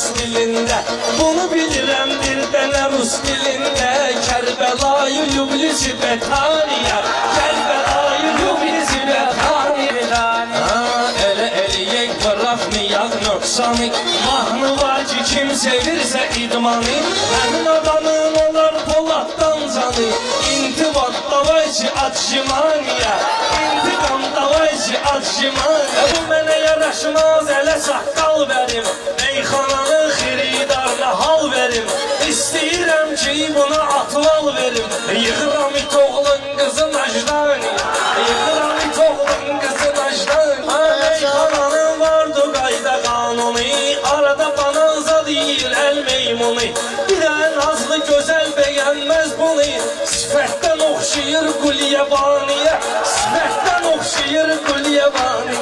Rus dilində. Bunu bilirəm bir dənə Rus dilində. Kərbəlayı lüblü Betaniya, Kərbəlayı lüblü Betaniya. Elə eləyək bıraxmayaq nöqsanı. Mahnı var ki kim sevirsə idmanı. Həmin adamın olar Poladdan canı. İntibat davayçı atşimaniya, İntiqam davayçı atşimaniya. Bu mənə yaraşmaz elə saqqal verim. Meyxananın xiridarına hal verim. İstəyirəm ki buna atval verim. Yığıram it oğlun qızı Najdani, Yığıram it oğlun qızı Najdani. Meyxananın vardı qayda qanunu. Arada bananza deyir el meymunu. Bir ən azlı gözəl beğenmez bunu. Sifətdən oxşayır Qulyabaniyə, Sifətdən oxşayır Qulyabaniyə.